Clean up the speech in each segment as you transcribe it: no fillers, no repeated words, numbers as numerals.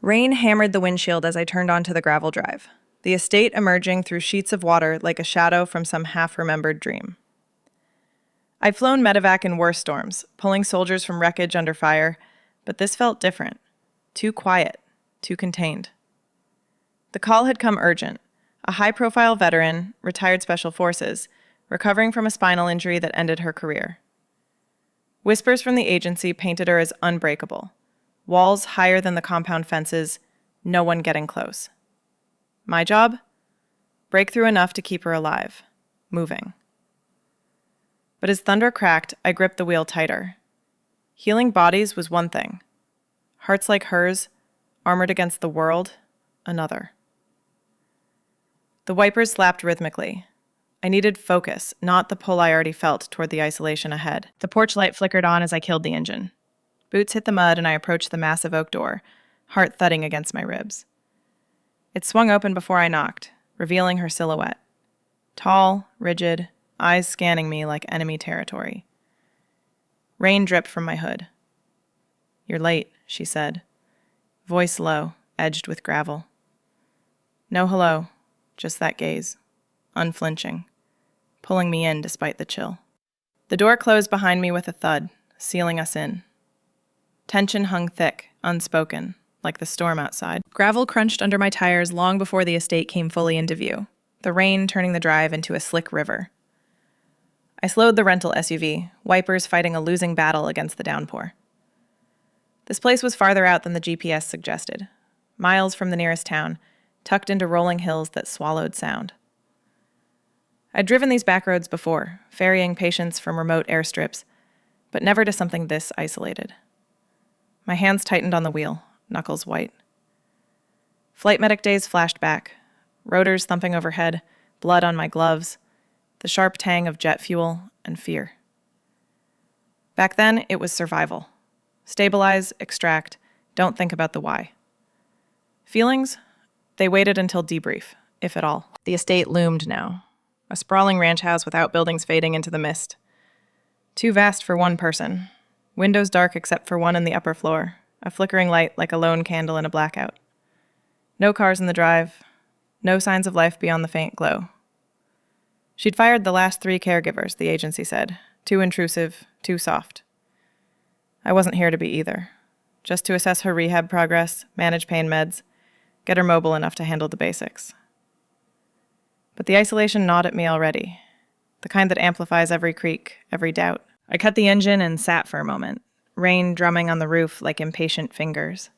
Rain hammered the windshield as I turned onto the gravel drive, the estate emerging through sheets of water like a shadow from some half-remembered dream. I'd flown medevac in worse storms, pulling soldiers from wreckage under fire, but this felt different. Too quiet, too contained. The call had come urgent. A high-profile veteran, retired Special Forces, recovering from a spinal injury that ended her career. Whispers from the agency painted her as unbreakable. Walls higher than the compound fences, no one getting close. My job? Break through enough to keep her alive, moving. But as thunder cracked, I gripped the wheel tighter. Healing bodies was one thing. Hearts like hers, armored against the world, another. The wipers slapped rhythmically. I needed focus, not the pull I already felt toward the isolation ahead. The porch light flickered on as I killed the engine. Boots hit the mud and I approached the massive oak door, heart thudding against my ribs. It swung open before I knocked, revealing her silhouette. Tall, rigid, eyes scanning me like enemy territory. Rain dripped from my hood. "You're late," she said, voice low, edged with gravel. No hello, just that gaze, unflinching, pulling me in despite the chill. The door closed behind me with a thud, sealing us in. Tension hung thick, unspoken, like the storm outside. Gravel crunched under my tires long before the estate came fully into view, the rain turning the drive into a slick river. I slowed the rental SUV, wipers fighting a losing battle against the downpour. This place was farther out than the GPS suggested, miles from the nearest town, tucked into rolling hills that swallowed sound. I'd driven these back roads before, ferrying patients from remote airstrips, but never to something this isolated. My hands tightened on the wheel, knuckles white. Flight medic days flashed back, rotors thumping overhead, blood on my gloves, the sharp tang of jet fuel, and fear. Back then, it was survival. Stabilize, extract, don't think about the why. Feelings? They waited until debrief, if at all. The estate loomed now, a sprawling ranch house with outbuildings fading into the mist. Too vast for one person. Windows dark except for one in the upper floor, a flickering light like a lone candle in a blackout. No cars in the drive, no signs of life beyond the faint glow. She'd fired the last 3 caregivers, the agency said. Too intrusive, too soft. I wasn't here to be either. Just to assess her rehab progress, manage pain meds, get her mobile enough to handle the basics. But the isolation gnawed at me already, the kind that amplifies every creak, every doubt. I cut the engine and sat for a moment, rain drumming on the roof like impatient fingers.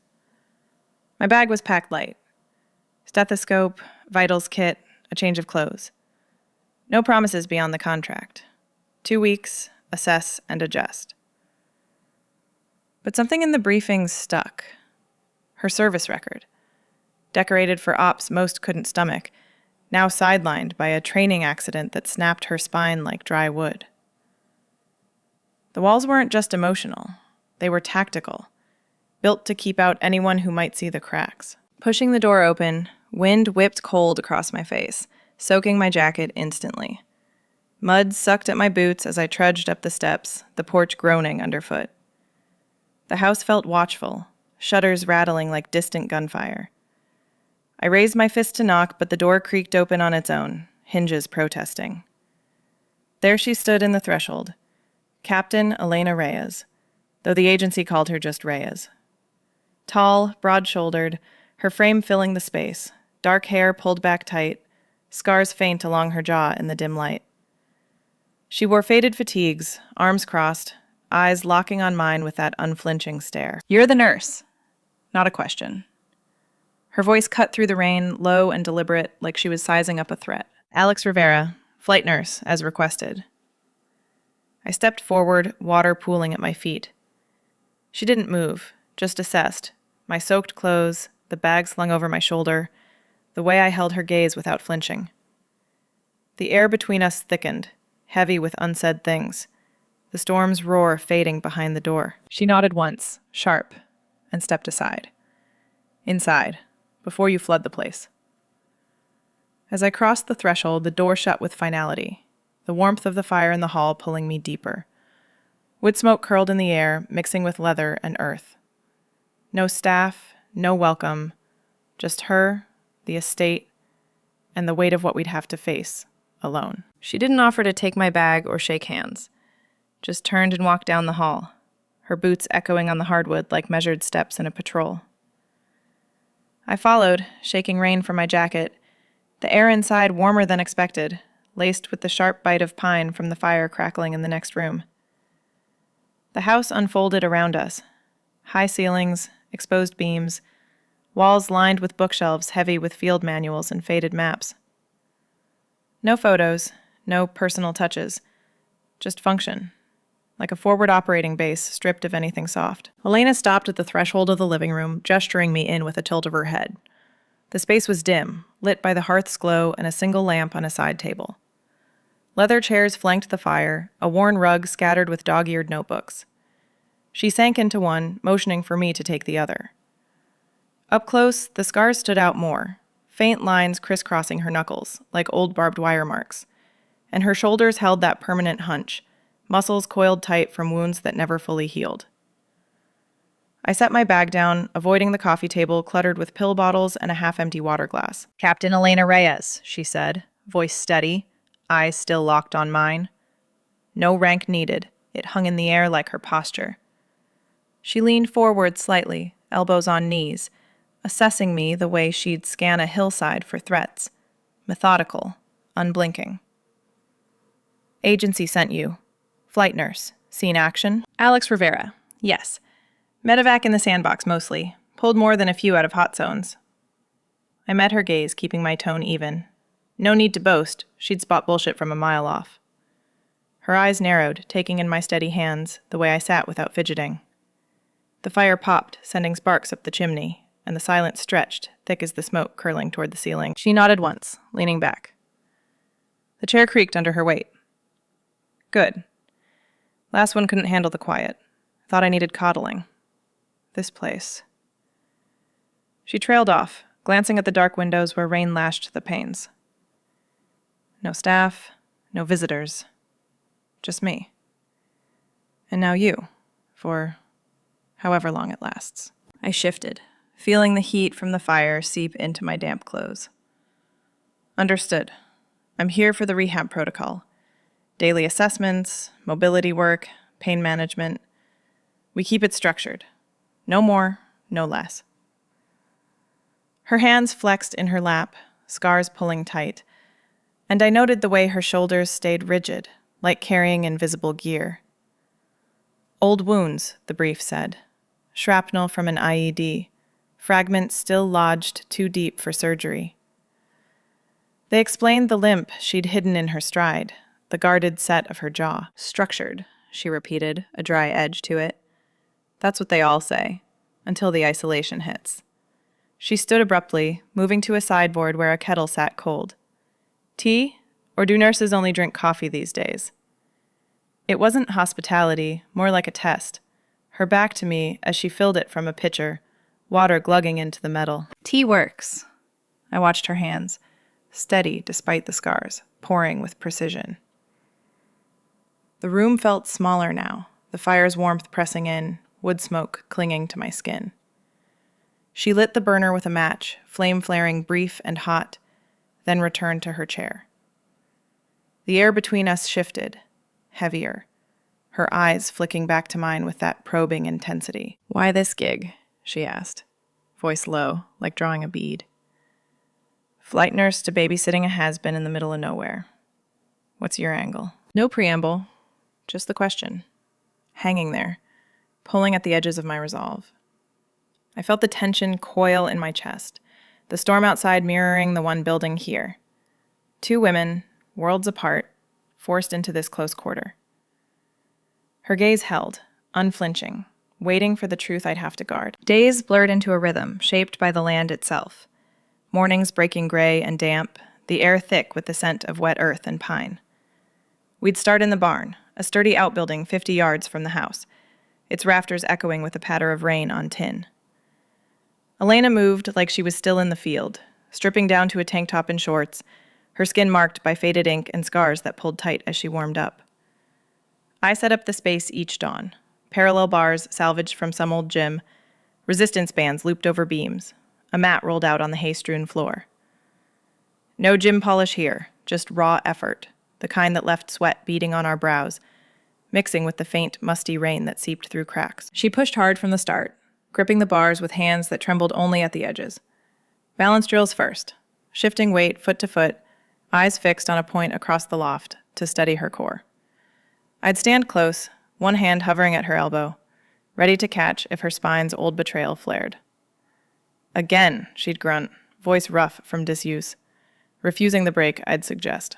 My bag was packed light. Stethoscope, vitals kit, a change of clothes. No promises beyond the contract. 2 weeks, assess and adjust. But something in the briefings stuck. Her service record. Decorated for ops most couldn't stomach, now sidelined by a training accident that snapped her spine like dry wood. The walls weren't just emotional. They were tactical, built to keep out anyone who might see the cracks. Pushing the door open, wind whipped cold across my face, soaking my jacket instantly. Mud sucked at my boots as I trudged up the steps, the porch groaning underfoot. The house felt watchful, shutters rattling like distant gunfire. I raised my fist to knock, but the door creaked open on its own, hinges protesting. There she stood in the threshold, Captain Elena Reyes, though the agency called her just Reyes. Tall, broad-shouldered, her frame filling the space, dark hair pulled back tight, scars faint along her jaw in the dim light. She wore faded fatigues, arms crossed, eyes locking on mine with that unflinching stare. "You're the nurse." Not a question. Her voice cut through the rain, low and deliberate, like she was sizing up a threat. "Alex Rivera, flight nurse, as requested." I stepped forward, water pooling at my feet. She didn't move, just assessed, my soaked clothes, the bag slung over my shoulder, the way I held her gaze without flinching. The air between us thickened, heavy with unsaid things, the storm's roar fading behind the door. She nodded once, sharp, and stepped aside. "Inside, before you flood the place." As I crossed the threshold, the door shut with finality, the warmth of the fire in the hall pulling me deeper. Wood smoke curled in the air, mixing with leather and earth. No staff, no welcome, just her, the estate, and the weight of what we'd have to face, alone. She didn't offer to take my bag or shake hands, just turned and walked down the hall, her boots echoing on the hardwood like measured steps in a patrol. I followed, shaking rain from my jacket, the air inside warmer than expected, laced with the sharp bite of pine from the fire crackling in the next room. The house unfolded around us, high ceilings, exposed beams, walls lined with bookshelves heavy with field manuals and faded maps. No photos, no personal touches, just function, like a forward operating base stripped of anything soft. Elena stopped at the threshold of the living room, gesturing me in with a tilt of her head. The space was dim, lit by the hearth's glow and a single lamp on a side table. Leather chairs flanked the fire, a worn rug scattered with dog-eared notebooks. She sank into one, motioning for me to take the other. Up close, the scars stood out more, faint lines crisscrossing her knuckles, like old barbed wire marks, and her shoulders held that permanent hunch, muscles coiled tight from wounds that never fully healed. I set my bag down, avoiding the coffee table cluttered with pill bottles and a half-empty water glass. "Captain Elena Reyes," she said, voice steady, eyes still locked on mine. No rank needed. It hung in the air like her posture. She leaned forward slightly, elbows on knees, assessing me the way she'd scan a hillside for threats. Methodical, unblinking. "Agency sent you. Flight nurse. Seen action?" "Alex Rivera. Yes. Medevac in the sandbox mostly. Pulled more than a few out of hot zones." I met her gaze, keeping my tone even. No need to boast. She'd spot bullshit from a mile off. Her eyes narrowed, taking in my steady hands, the way I sat without fidgeting. The fire popped, sending sparks up the chimney, and the silence stretched, thick as the smoke curling toward the ceiling. She nodded once, leaning back. The chair creaked under her weight. Good. Last one couldn't handle the quiet. Thought I needed coddling. This place. She trailed off, glancing at the dark windows where rain lashed the panes. No staff, no visitors. Just me. And now you, for however long it lasts. I shifted, feeling the heat from the fire seep into my damp clothes. Understood. I'm here for the rehab protocol. Daily assessments, mobility work, pain management. We keep it structured. No more, no less. Her hands flexed in her lap, scars pulling tight, and I noted the way her shoulders stayed rigid, like carrying invisible gear. Old wounds, the brief said. Shrapnel from an IED, fragments still lodged too deep for surgery. They explained the limp she'd hidden in her stride, the guarded set of her jaw. Structured, she repeated, a dry edge to it. That's what they all say, until the isolation hits. She stood abruptly, moving to a sideboard where a kettle sat cold. Tea? Or do nurses only drink coffee these days? It wasn't hospitality, more like a test. Her back to me as she filled it from a pitcher, water glugging into the metal. Tea works. I watched her hands, steady despite the scars, pouring with precision. The room felt smaller now, the fire's warmth pressing in, wood smoke clinging to my skin. She lit the burner with a match, flame flaring brief and hot, then returned to her chair. The air between us shifted, heavier, her eyes flicking back to mine with that probing intensity. "Why this gig?" she asked, voice low, like drawing a bead. "Flight nurse to babysitting a has-been in the middle of nowhere. What's your angle?" No preamble, just the question, hanging there, pulling at the edges of my resolve. I felt the tension coil in my chest, the storm outside mirroring the one building here. Two women, worlds apart, forced into this close quarter. Her gaze held, unflinching, waiting for the truth I'd have to guard. Days blurred into a rhythm, shaped by the land itself. Mornings breaking gray and damp, the air thick with the scent of wet earth and pine. We'd start in the barn, a sturdy outbuilding 50 yards from the house, its rafters echoing with a patter of rain on tin. Elena moved like she was still in the field, stripping down to a tank top and shorts, her skin marked by faded ink and scars that pulled tight as she warmed up. I set up the space each dawn, parallel bars salvaged from some old gym, Resistance bands looped over beams. A mat rolled out on the hay-strewn floor. No gym polish here, just raw effort, the kind that left sweat beading on our brows, mixing with the faint, musty rain that seeped through cracks. She pushed hard from the start, gripping the bars with hands that trembled only at the edges. Balance drills first, shifting weight foot to foot, eyes fixed on a point across the loft to steady her core. I'd stand close, one hand hovering at her elbow, ready to catch if her spine's old betrayal flared. Again, she'd grunt, voice rough from disuse, refusing the break I'd suggest.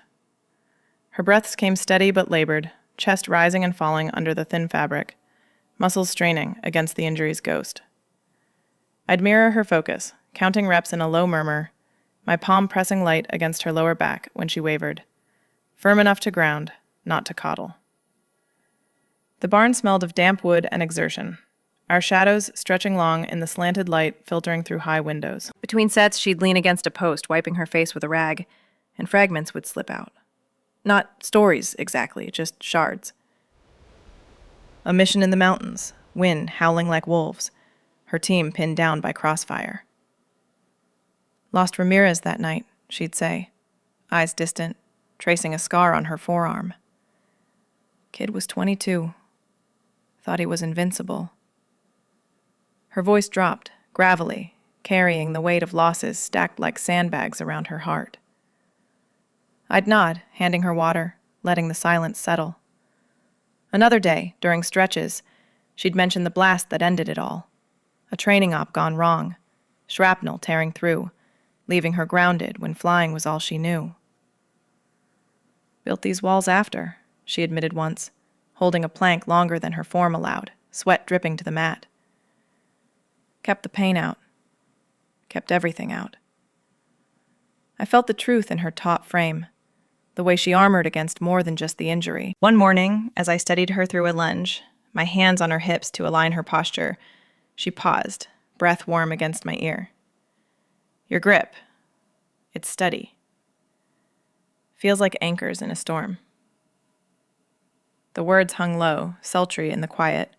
Her breaths came steady but labored, chest rising and falling under the thin fabric, muscles straining against the injury's ghost. I'd mirror her focus, counting reps in a low murmur, my palm pressing light against her lower back when she wavered, firm enough to ground, not to coddle. The barn smelled of damp wood and exertion, our shadows stretching long in the slanted light filtering through high windows. Between sets, she'd lean against a post, wiping her face with a rag, and fragments would slip out. Not stories, exactly, just shards. A mission in the mountains, wind howling like wolves, her team pinned down by crossfire. Lost Ramirez that night, she'd say, eyes distant, tracing a scar on her forearm. Kid was 22. Thought he was invincible. Her voice dropped, gravelly, carrying the weight of losses stacked like sandbags around her heart. I'd nod, handing her water, letting the silence settle. Another day, during stretches, she'd mention the blast that ended it all. A training op gone wrong, shrapnel tearing through, leaving her grounded when flying was all she knew. Built these walls after, she admitted once, holding a plank longer than her form allowed, sweat dripping to the mat. Kept the pain out. Kept everything out. I felt the truth in her taut frame, the way she armored against more than just the injury. One morning, as I steadied her through a lunge, my hands on her hips to align her posture, she paused, breath warm against my ear. Your grip. It's steady. Feels like anchors in a storm. The words hung low, sultry in the quiet,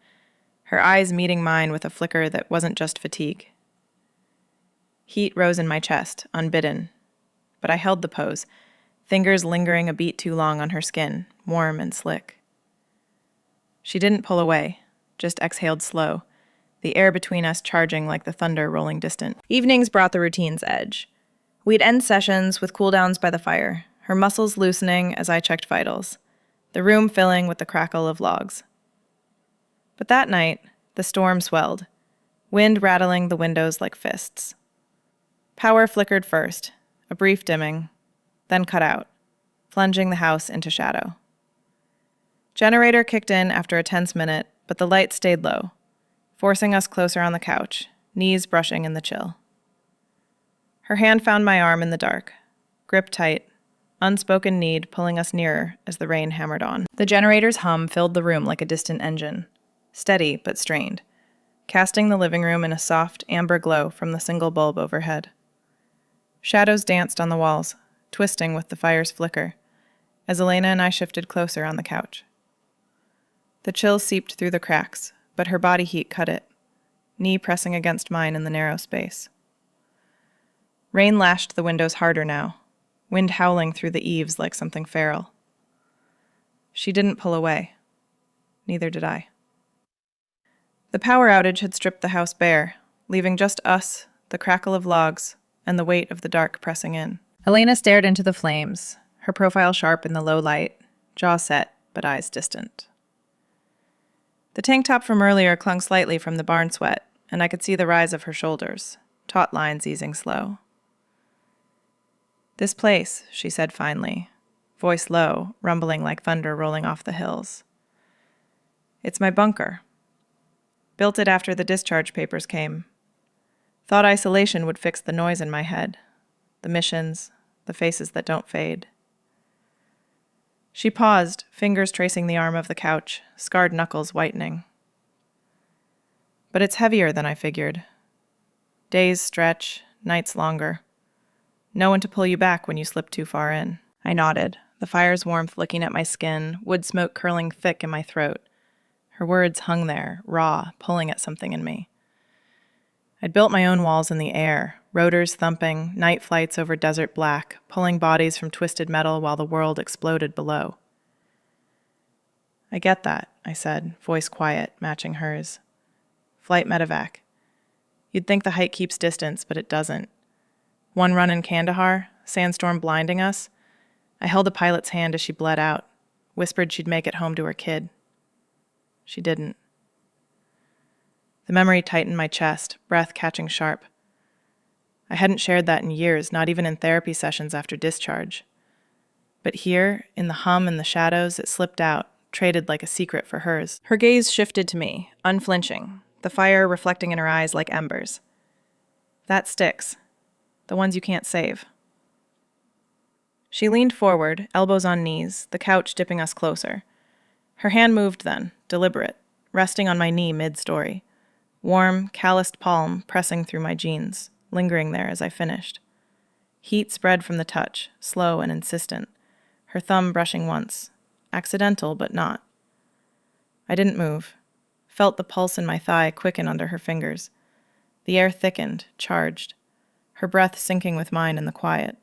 her eyes meeting mine with a flicker that wasn't just fatigue. Heat rose in my chest, unbidden, but I held the pose, fingers lingering a beat too long on her skin, warm and slick. She didn't pull away, just exhaled slow, the air between us charging like the thunder rolling distant. Evenings brought the routine's edge. We'd end sessions with cooldowns by the fire, her muscles loosening as I checked vitals, the room filling with the crackle of logs. But that night, the storm swelled, wind rattling the windows like fists. Power flickered first, a brief dimming, then cut out, plunging the house into shadow. Generator kicked in after a tense minute, but the light stayed low, forcing us closer on the couch, knees brushing in the chill. Her hand found my arm in the dark, grip tight, unspoken need pulling us nearer as the rain hammered on. The generator's hum filled the room like a distant engine, steady but strained, casting the living room in a soft, amber glow from the single bulb overhead. Shadows danced on the walls, twisting with the fire's flicker, as Elena and I shifted closer on the couch. The chill seeped through the cracks, but her body heat cut it, knee pressing against mine in the narrow space. Rain lashed the windows harder now, wind howling through the eaves like something feral. She didn't pull away. Neither did I. The power outage had stripped the house bare, leaving just us, the crackle of logs, and the weight of the dark pressing in. Elena stared into the flames, her profile sharp in the low light, jaw set but eyes distant. The tank top from earlier clung slightly from the barn sweat, and I could see the rise of her shoulders, taut lines easing slow. This place, she said finally, voice low, rumbling like thunder rolling off the hills. It's my bunker. Built it after the discharge papers came. Thought isolation would fix the noise in my head, the missions, the faces that don't fade. She paused, fingers tracing the arm of the couch, scarred knuckles whitening. But it's heavier than I figured. Days stretch, nights longer. No one to pull you back when you slip too far in. I nodded, the fire's warmth licking at my skin, wood smoke curling thick in my throat. Her words hung there, raw, pulling at something in me. I'd built my own walls in the air, rotors thumping, night flights over desert black, pulling bodies from twisted metal while the world exploded below. I get that, I said, voice quiet, matching hers. Flight medevac. You'd think the height keeps distance, but it doesn't. One run in Kandahar, sandstorm blinding us. I held the pilot's hand as she bled out, whispered she'd make it home to her kid. She didn't. The memory tightened my chest, breath catching sharp. I hadn't shared that in years, not even in therapy sessions after discharge. But here, in the hum and the shadows, it slipped out, traded like a secret for hers. Her gaze shifted to me, unflinching, the fire reflecting in her eyes like embers. That sticks. The ones you can't save. She leaned forward, elbows on knees, the couch dipping us closer. Her hand moved then, deliberate, resting on my knee mid-story. Warm, calloused palm pressing through my jeans, lingering there as I finished. Heat spread from the touch, slow and insistent, her thumb brushing once. Accidental, but not. I didn't move. Felt the pulse in my thigh quicken under her fingers. The air thickened, charged. Her breath syncing with mine in the quiet.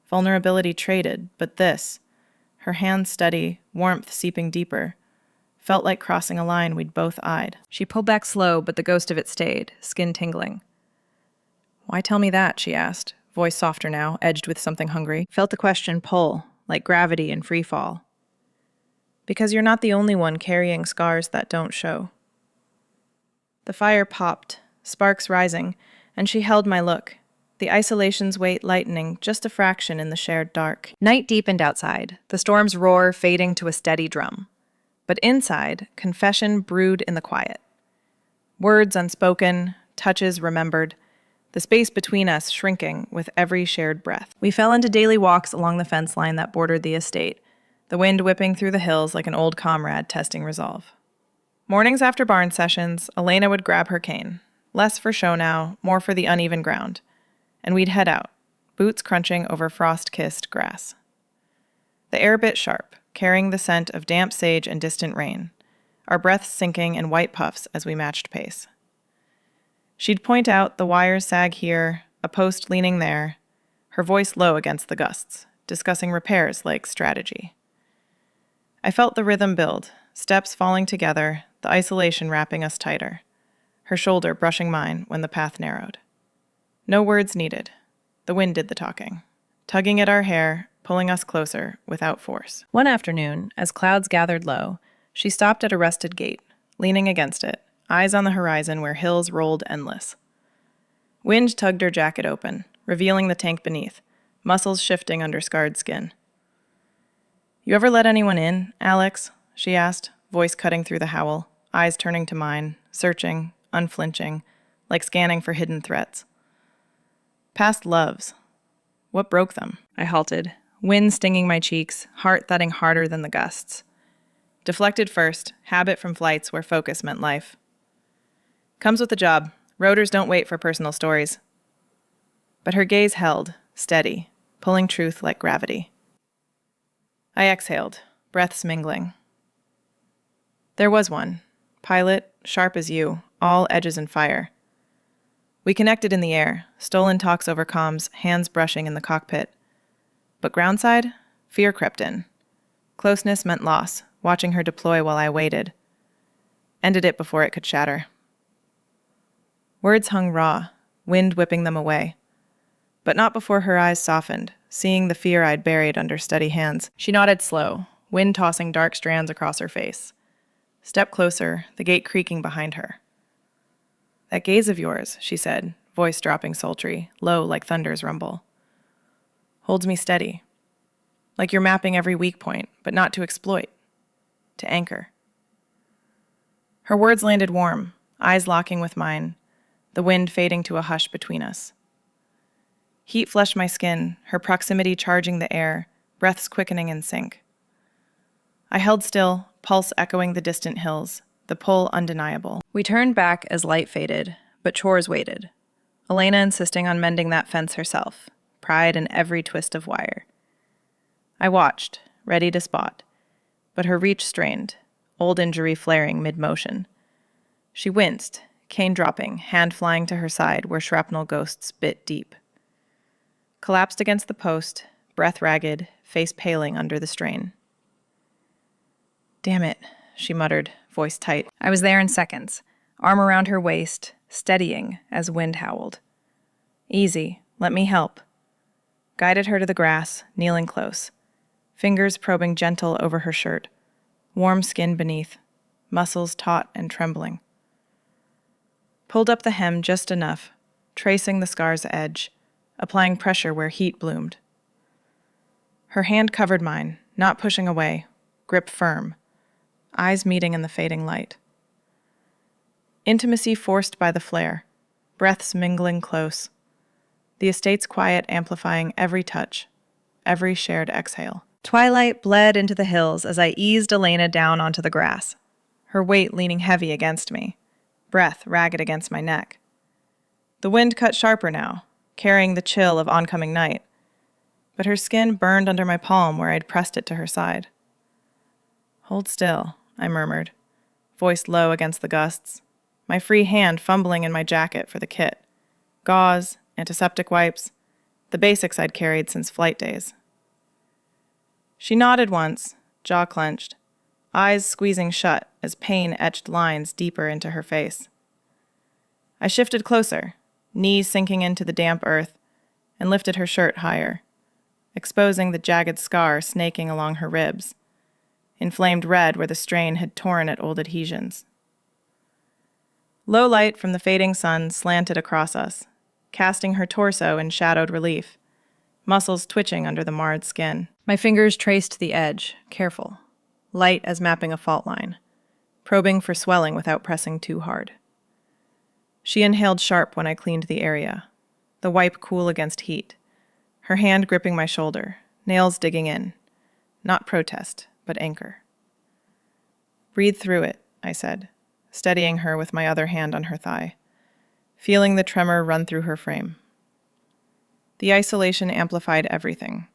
Vulnerability traded, but this, her hands steady, warmth seeping deeper, felt like crossing a line we'd both eyed. She pulled back slow, but the ghost of it stayed, skin tingling. Why tell me that, she asked, voice softer now, edged with something hungry. Felt the question pull, like gravity in free fall. Because you're not the only one carrying scars that don't show. The fire popped, sparks rising, and she held my look, the isolation's weight lightening just a fraction in the shared dark. Night deepened outside, the storm's roar fading to a steady drum. But inside, confession brewed in the quiet. Words unspoken, touches remembered, the space between us shrinking with every shared breath. We fell into daily walks along the fence line that bordered the estate, the wind whipping through the hills like an old comrade testing resolve. Mornings after barn sessions, Elena would grab her cane, less for show now, more for the uneven ground, and we'd head out, boots crunching over frost-kissed grass. The air bit sharp, carrying the scent of damp sage and distant rain, our breaths sinking in white puffs as we matched pace. She'd point out the wires sag here, a post leaning there, her voice low against the gusts, discussing repairs like strategy. I felt the rhythm build, steps falling together, the isolation wrapping us tighter, her shoulder brushing mine when the path narrowed. No words needed. The wind did the talking, tugging at our hair, pulling us closer without force. One afternoon, as clouds gathered low, she stopped at a rusted gate, leaning against it, eyes on the horizon where hills rolled endless. Wind tugged her jacket open, revealing the tank beneath, muscles shifting under scarred skin. "You ever let anyone in, Alex?" she asked, voice cutting through the howl, eyes turning to mine, searching, unflinching, like scanning for hidden threats. Past loves. What broke them? I halted, wind stinging my cheeks, heart thudding harder than the gusts. Deflected first, habit from flights where focus meant life. Comes with the job. Rotors don't wait for personal stories. But her gaze held, steady, pulling truth like gravity. I exhaled, breaths mingling. There was one. Pilot, sharp as you, all edges and fire. We connected in the air, stolen talks over comms, hands brushing in the cockpit. But groundside, fear crept in. Closeness meant loss, watching her deploy while I waited. Ended it before it could shatter. Words hung raw, wind whipping them away. But not before her eyes softened, seeing the fear I'd buried under steady hands. She nodded slow, wind tossing dark strands across her face. Step closer, the gate creaking behind her. "That gaze of yours," she said, voice dropping sultry, low like thunder's rumble. "Holds me steady. Like you're mapping every weak point, but not to exploit. To anchor." Her words landed warm, eyes locking with mine, the wind fading to a hush between us. Heat flushed my skin, her proximity charging the air, breaths quickening in sync. I held still, pulse echoing the distant hills, the pull undeniable. We turned back as light faded, but chores waited. Elena insisting on mending that fence herself, pride in every twist of wire. I watched, ready to spot, but her reach strained, old injury flaring mid-motion. She winced, cane dropping, hand flying to her side where shrapnel ghosts bit deep. Collapsed against the post, breath ragged, face paling under the strain. "Damn it," she muttered, voice tight. I was there in seconds, arm around her waist, steadying as wind howled. "Easy, let me help." Guided her to the grass, kneeling close, fingers probing gentle over her shirt, warm skin beneath, muscles taut and trembling. Pulled up the hem just enough, tracing the scar's edge, applying pressure where heat bloomed. Her hand covered mine, not pushing away, grip firm, eyes meeting in the fading light. Intimacy forced by the flare, breaths mingling close, the estate's quiet amplifying every touch, every shared exhale. Twilight bled into the hills as I eased Elena down onto the grass, her weight leaning heavy against me, breath ragged against my neck. The wind cut sharper now, carrying the chill of oncoming night, but her skin burned under my palm where I'd pressed it to her side. "Hold still," I murmured, voice low against the gusts, my free hand fumbling in my jacket for the kit. Gauze, antiseptic wipes, the basics I'd carried since flight days. She nodded once, jaw clenched, eyes squeezing shut as pain etched lines deeper into her face. I shifted closer, knees sinking into the damp earth, and lifted her shirt higher, exposing the jagged scar snaking along her ribs, inflamed red where the strain had torn at old adhesions. Low light from the fading sun slanted across us, casting her torso in shadowed relief, muscles twitching under the marred skin. My fingers traced the edge, careful, light as mapping a fault line, probing for swelling without pressing too hard. She inhaled sharp when I cleaned the area, the wipe cool against heat, her hand gripping my shoulder, nails digging in. Not protest, but anchor. "Breathe through it," I said, steadying her with my other hand on her thigh, feeling the tremor run through her frame. The isolation amplified everything,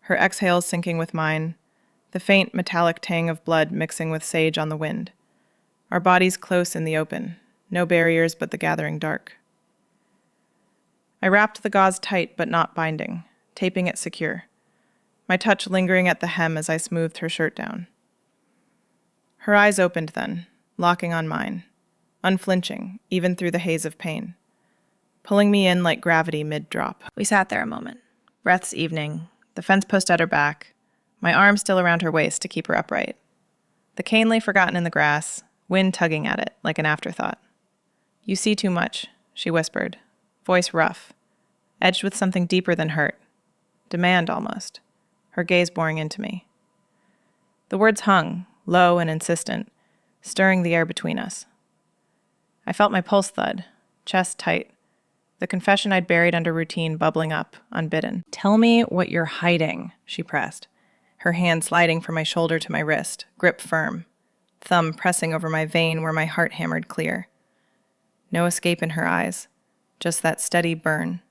her exhales syncing with mine, the faint metallic tang of blood mixing with sage on the wind, our bodies close in the open, no barriers but the gathering dark. I wrapped the gauze tight but not binding, taping it secure, my touch lingering at the hem as I smoothed her shirt down. Her eyes opened then, locking on mine, unflinching, even through the haze of pain, pulling me in like gravity mid-drop. We sat there a moment, breaths evening, the fence post at her back, my arm still around her waist to keep her upright. The cane lay forgotten in the grass, wind tugging at it like an afterthought. "You see too much," she whispered, voice rough, edged with something deeper than hurt, demand almost, her gaze boring into me. The words hung, low and insistent, stirring the air between us. I felt my pulse thud, chest tight, the confession I'd buried under routine bubbling up, unbidden. "Tell me what you're hiding," she pressed, her hand sliding from my shoulder to my wrist, grip firm, thumb pressing over my vein where my heart hammered clear. No escape in her eyes, just that steady burn,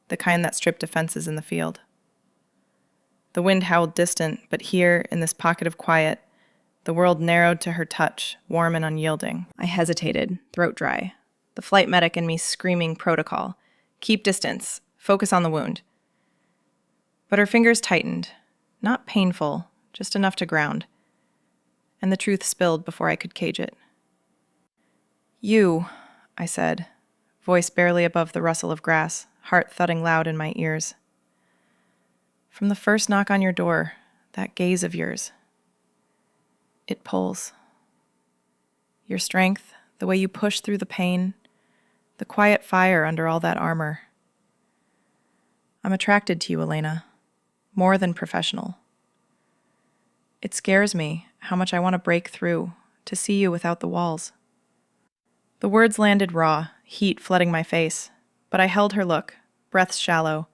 the kind that stripped defenses in the field. The wind howled distant, but here, in this pocket of quiet, the world narrowed to her touch, warm and unyielding. I hesitated, throat dry, the flight medic in me screaming protocol. Keep distance, focus on the wound. But her fingers tightened, not painful, just enough to ground, and the truth spilled before I could cage it. "You," I said, voice barely above the rustle of grass, heart thudding loud in my ears. "From the first knock on your door, that gaze of yours, it pulls. Your strength, the way you push through the pain, the quiet fire under all that armor. I'm attracted to you, Elena, more than professional. It scares me how much I want to break through, to see you without the walls." The words landed raw, heat flooding my face, but I held her look, breaths shallow,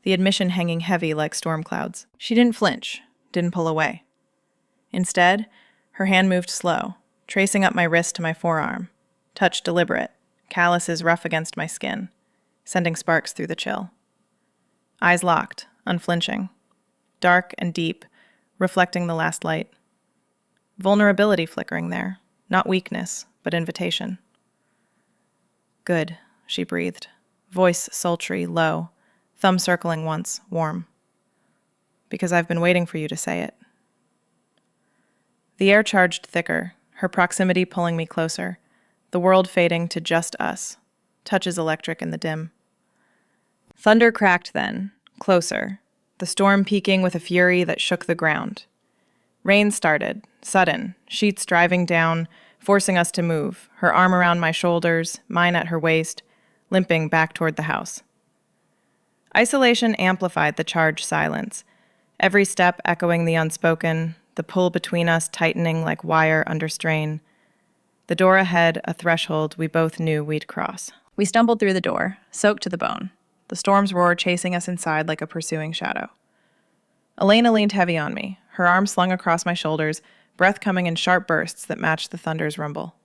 the admission hanging heavy like storm clouds. She didn't flinch, didn't pull away. Instead, her hand moved slow, tracing up my wrist to my forearm, touch deliberate, calluses rough against my skin, sending sparks through the chill. Eyes locked, unflinching, dark and deep, reflecting the last light. Vulnerability flickering there, not weakness, but invitation. Good, she breathed, voice sultry, low, thumb circling once, warm. Because I've been waiting for you to say it. The air charged thicker, her proximity pulling me closer, the world fading to just us, touches electric in the dim. Thunder cracked then, closer, the storm peaking with a fury that shook the ground. Rain started, sudden, sheets driving down, forcing us to move, her arm around my shoulders, mine at her waist, limping back toward the house. Isolation amplified the charged silence, every step echoing the unspoken, the pull between us tightening like wire under strain. The door ahead, a threshold we both knew we'd cross. We stumbled through the door, soaked to the bone, the storm's roar chasing us inside like a pursuing shadow. Elena leaned heavy on me, her arms slung across my shoulders, breath coming in sharp bursts that matched the thunder's rumble.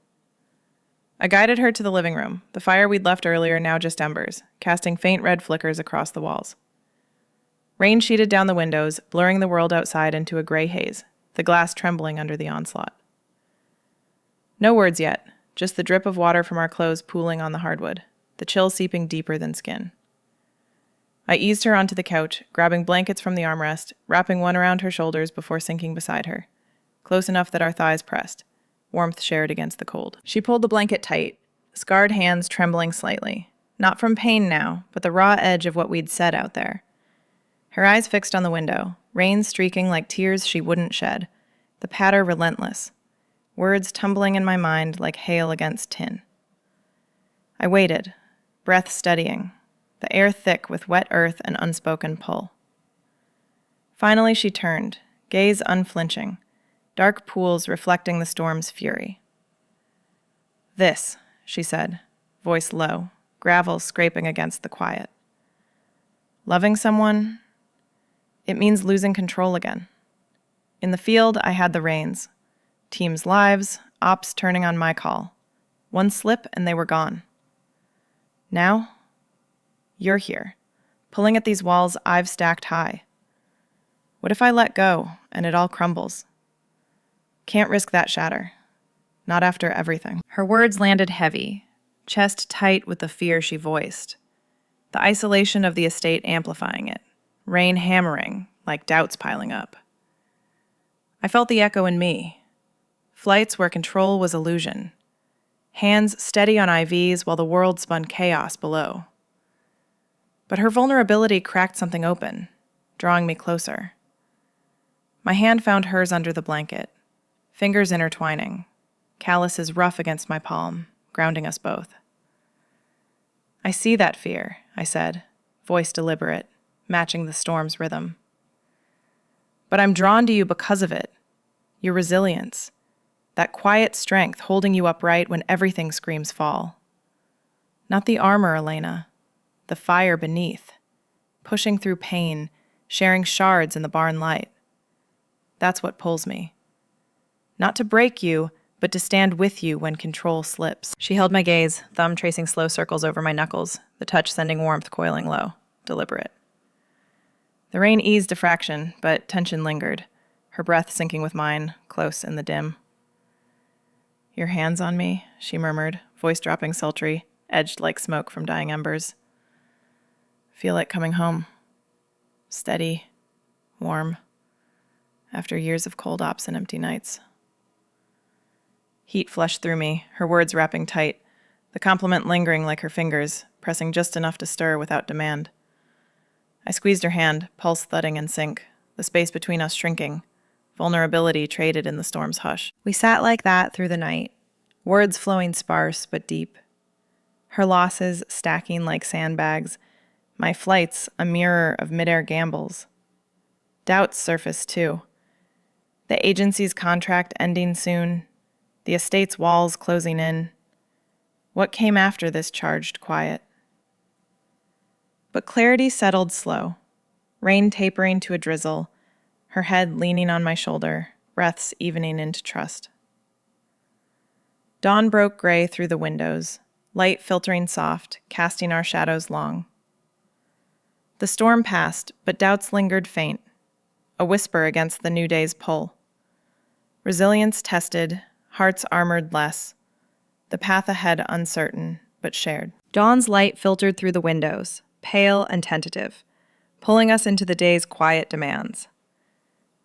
I guided her to the living room, the fire we'd left earlier now just embers, casting faint red flickers across the walls. Rain sheeted down the windows, blurring the world outside into a gray haze, the glass trembling under the onslaught. No words yet, just the drip of water from our clothes pooling on the hardwood, the chill seeping deeper than skin. I eased her onto the couch, grabbing blankets from the armrest, wrapping one around her shoulders before sinking beside her, close enough that our thighs pressed, warmth shared against the cold. She pulled the blanket tight, scarred hands trembling slightly, not from pain now, but the raw edge of what we'd said out there. Her eyes fixed on the window, rain streaking like tears she wouldn't shed, the patter relentless, words tumbling in my mind like hail against tin. I waited, breath steadying, the air thick with wet earth and unspoken pull. Finally she turned, gaze unflinching, dark pools reflecting the storm's fury. "This," she said, voice low, gravel scraping against the quiet. "Loving someone, it means losing control again. In the field, I had the reins. Teams' lives, ops turning on my call. One slip and they were gone. Now, you're here, pulling at these walls I've stacked high. What if I let go and it all crumbles? Can't risk that shatter. Not after everything." Her words landed heavy, chest tight with the fear she voiced. The isolation of the estate amplifying it, rain hammering like doubts piling up. I felt the echo in me. Flights where control was illusion. Hands steady on IVs while the world spun chaos below. But her vulnerability cracked something open, drawing me closer. My hand found hers under the blanket, fingers intertwining, calluses rough against my palm, grounding us both. "I see that fear," I said, voice deliberate, matching the storm's rhythm. "But I'm drawn to you because of it. Your resilience. That quiet strength holding you upright when everything screams fall. Not the armor, Elena. The fire beneath. Pushing through pain, sharing shards in the barn light. That's what pulls me. Not to break you, but to stand with you when control slips." She held my gaze, thumb tracing slow circles over my knuckles, the touch sending warmth coiling low, deliberate. The rain eased a fraction, but tension lingered, her breath sinking with mine, close in the dim. "Your hands on me," she murmured, voice dropping sultry, edged like smoke from dying embers. "Feel like coming home. Steady, warm, after years of cold ops and empty nights." Heat flushed through me, her words wrapping tight, the compliment lingering like her fingers, pressing just enough to stir without demand. I squeezed her hand, pulse thudding in sync, the space between us shrinking, vulnerability traded in the storm's hush. We sat like that through the night, words flowing sparse but deep. Her losses stacking like sandbags, my flights a mirror of midair gambles. Doubts surfaced too. The agency's contract ending soon, the estate's walls closing in. What came after this charged quiet? But clarity settled slow, rain tapering to a drizzle, her head leaning on my shoulder, breaths evening into trust. Dawn broke gray through the windows, light filtering soft, casting our shadows long. The storm passed, but doubts lingered faint, a whisper against the new day's pull. Resilience tested, hearts armored less, the path ahead uncertain, but shared. Dawn's light filtered through the windows, pale and tentative, pulling us into the day's quiet demands.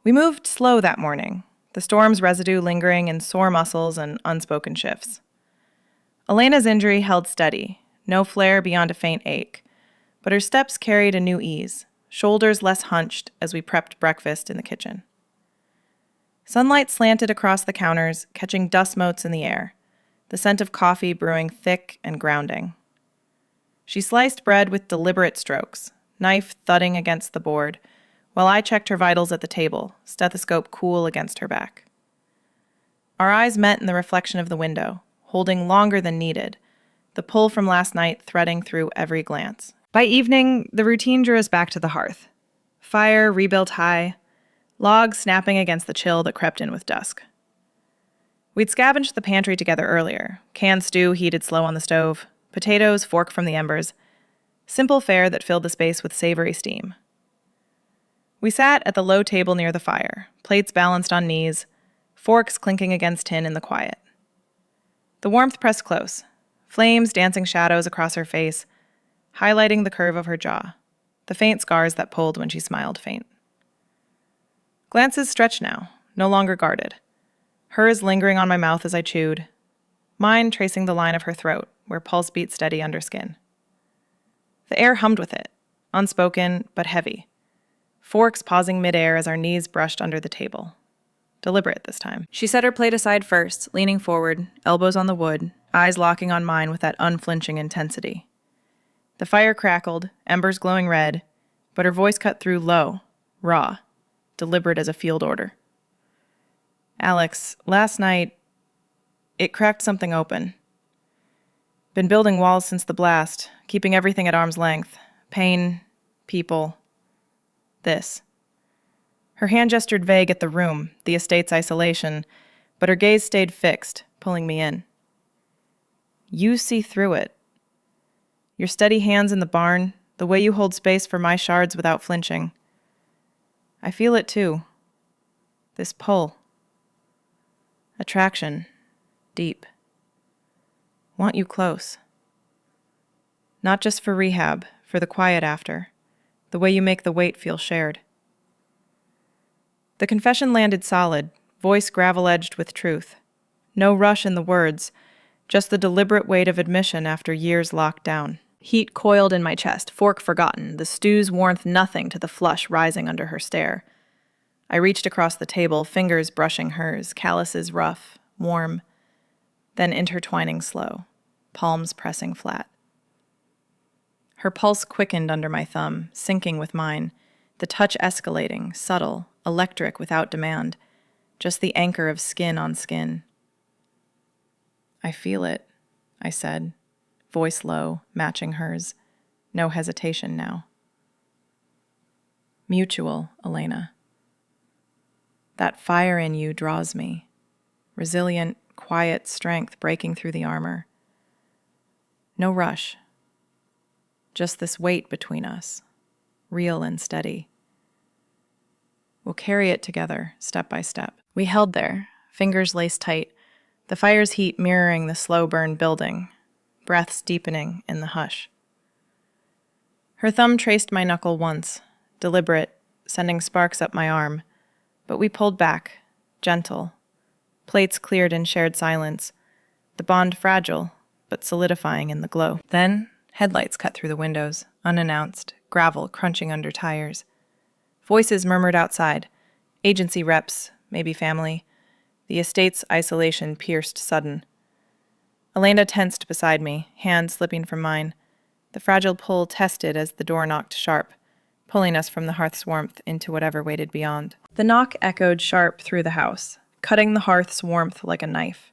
We moved slow that morning, the storm's residue lingering in sore muscles and unspoken shifts. Elena's injury held steady, no flare beyond a faint ache, but her steps carried a new ease, shoulders less hunched as we prepped breakfast in the kitchen. Sunlight slanted across the counters, catching dust motes in the air, the scent of coffee brewing thick and grounding. She sliced bread with deliberate strokes, knife thudding against the board, while I checked her vitals at the table, stethoscope cool against her back. Our eyes met in the reflection of the window, holding longer than needed, the pull from last night threading through every glance. By evening, the routine drew us back to the hearth. Fire rebuilt high, logs snapping against the chill that crept in with dusk. We'd scavenged the pantry together earlier, canned stew heated slow on the stove, potatoes forked from the embers, simple fare that filled the space with savory steam. We sat at the low table near the fire, plates balanced on knees, forks clinking against tin in the quiet. The warmth pressed close, flames dancing shadows across her face, highlighting the curve of her jaw, the faint scars that pulled when she smiled faint. Glances stretched now, no longer guarded, hers lingering on my mouth as I chewed, mine tracing the line of her throat, where pulse beat steady under skin. The air hummed with it, unspoken but heavy, forks pausing midair as our knees brushed under the table. Deliberate this time. She set her plate aside first, leaning forward, elbows on the wood, eyes locking on mine with that unflinching intensity. The fire crackled, embers glowing red, but her voice cut through low, raw, deliberate as a field order. Alex, last night, it cracked something open. Been building walls since the blast, keeping everything at arm's length. Pain, people, this. Her hand gestured vague at the room, the estate's isolation, but her gaze stayed fixed, pulling me in. You see through it. Your steady hands in the barn, the way you hold space for my shards without flinching. I feel it too. This pull. Attraction. Deep. Want you close. Not just for rehab, for the quiet after. The way you make the weight feel shared. The confession landed solid, voice gravel-edged with truth. No rush in the words, just the deliberate weight of admission after years locked down. Heat coiled in my chest, fork forgotten, the stew's warmth nothing to the flush rising under her stare. I reached across the table, fingers brushing hers, calluses rough, warm, then intertwining slow, palms pressing flat. Her pulse quickened under my thumb, syncing with mine, the touch escalating, subtle, electric without demand, just the anchor of skin on skin. I feel it, I said, voice low, matching hers. No hesitation now. Mutual, Elena. That fire in you draws me. Resilient, quiet strength breaking through the armor. No rush. Just this weight between us, real and steady. We'll carry it together, step by step. We held there, fingers laced tight, the fire's heat mirroring the slow burn building, breaths deepening in the hush. Her thumb traced my knuckle once, deliberate, sending sparks up my arm, but we pulled back, gentle. Plates cleared in shared silence, the bond fragile, but solidifying in the glow. Then, headlights cut through the windows, unannounced, gravel crunching under tires. Voices murmured outside, agency reps, maybe family. The estate's isolation pierced sudden. Elena tensed beside me, hand slipping from mine. The fragile pull tested as the door knocked sharp, pulling us from the hearth's warmth into whatever waited beyond. The knock echoed sharp through the house, cutting the hearth's warmth like a knife.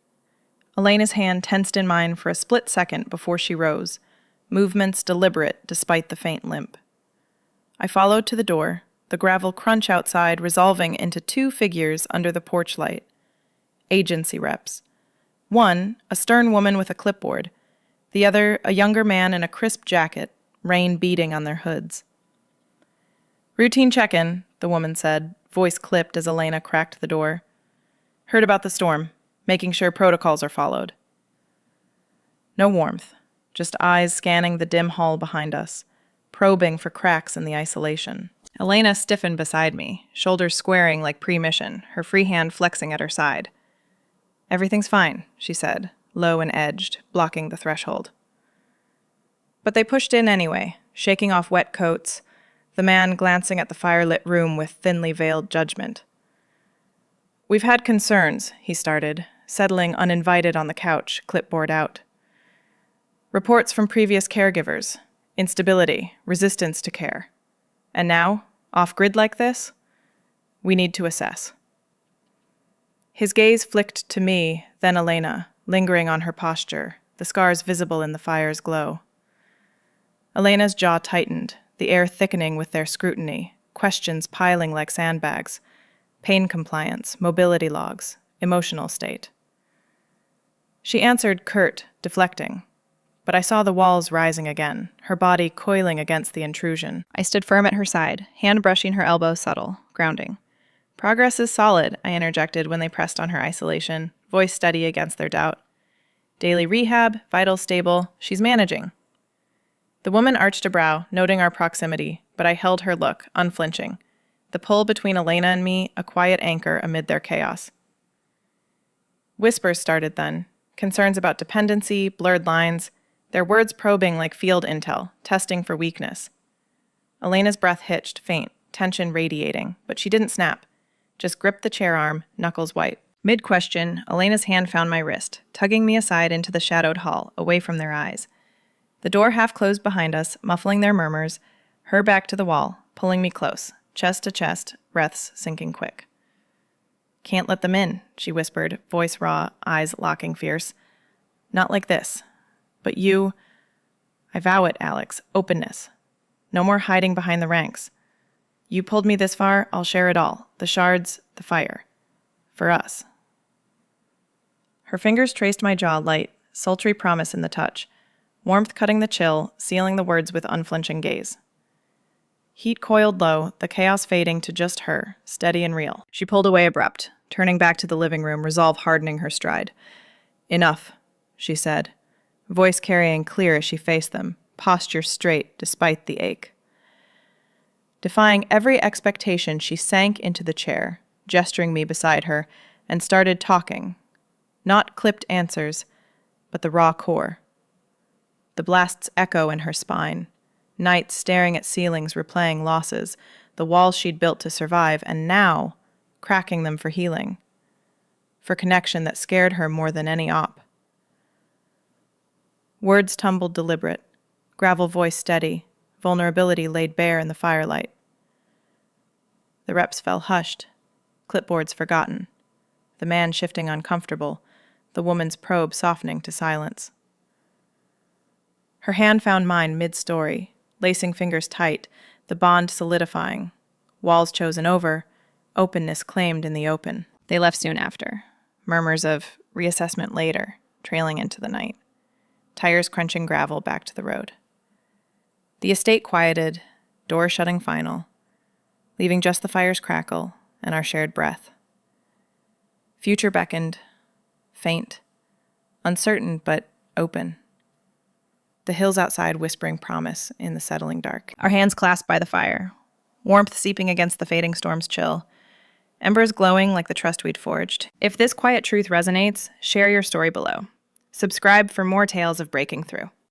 Elena's hand tensed in mine for a split second before she rose, movements deliberate despite the faint limp. I followed to the door, the gravel crunch outside resolving into two figures under the porch light. Agency reps. One, a stern woman with a clipboard. The other, a younger man in a crisp jacket, rain beating on their hoods. Routine check-in, the woman said, voice clipped as Elena cracked the door. Heard about the storm, making sure protocols are followed. No warmth, just eyes scanning the dim hall behind us, probing for cracks in the isolation. Elena stiffened beside me, shoulders squaring like pre-mission, her free hand flexing at her side. "Everything's fine," she said, low and edged, blocking the threshold. But they pushed in anyway, shaking off wet coats, the man glancing at the firelit room with thinly veiled judgment. "We've had concerns," he started, settling uninvited on the couch, clipboard out. "Reports from previous caregivers, instability, resistance to care. And now, off-grid like this? We need to assess." His gaze flicked to me, then Elena, lingering on her posture, the scars visible in the fire's glow. Elena's jaw tightened, the air thickening with their scrutiny, questions piling like sandbags, pain compliance, mobility logs, emotional state. She answered curt, deflecting, but I saw the walls rising again, her body coiling against the intrusion. I stood firm at her side, hand brushing her elbow subtle, grounding. "Progress is solid," I interjected when they pressed on her isolation, voice steady against their doubt. "Daily rehab, vitals stable, she's managing." The woman arched a brow, noting our proximity, but I held her look, unflinching. The pull between Elena and me, a quiet anchor amid their chaos. Whispers started then, concerns about dependency, blurred lines, their words probing like field intel, testing for weakness. Elena's breath hitched, faint, tension radiating, but she didn't snap, just gripped the chair arm, knuckles white. Mid-question, Elena's hand found my wrist, tugging me aside into the shadowed hall, away from their eyes. The door half closed behind us, muffling their murmurs, her back to the wall, pulling me close, chest to chest, breaths sinking quick. "Can't let them in," she whispered, voice raw, eyes locking fierce. "Not like this. But you, I vow it, Alex, openness. No more hiding behind the ranks. You pulled me this far, I'll share it all. The shards, the fire. For us." Her fingers traced my jaw light, sultry promise in the touch, warmth cutting the chill, sealing the words with unflinching gaze. Heat coiled low, the chaos fading to just her, steady and real. She pulled away abrupt, turning back to the living room, resolve hardening her stride. "Enough," she said, voice carrying clear as she faced them, posture straight despite the ache. Defying every expectation, she sank into the chair, gesturing me beside her, and started talking. Not clipped answers, but the raw core. The blasts echo in her spine, nights staring at ceilings replaying losses, the walls she'd built to survive, and now cracking them for healing, for connection that scared her more than any op. Words tumbled deliberate, gravel voice steady, vulnerability laid bare in the firelight. The reps fell hushed, clipboards forgotten, the man shifting uncomfortable, the woman's probe softening to silence. Her hand found mine mid-story, lacing fingers tight, the bond solidifying, walls chosen over, openness claimed in the open. They left soon after, murmurs of reassessment later, trailing into the night, tires crunching gravel back to the road. The estate quieted, door shutting final, leaving just the fire's crackle and our shared breath. Future beckoned, faint, uncertain but open. The hills outside whispering promise in the settling dark. Our hands clasped by the fire, warmth seeping against the fading storm's chill, embers glowing like the trust we'd forged. If this quiet truth resonates, share your story below. Subscribe for more tales of breaking through.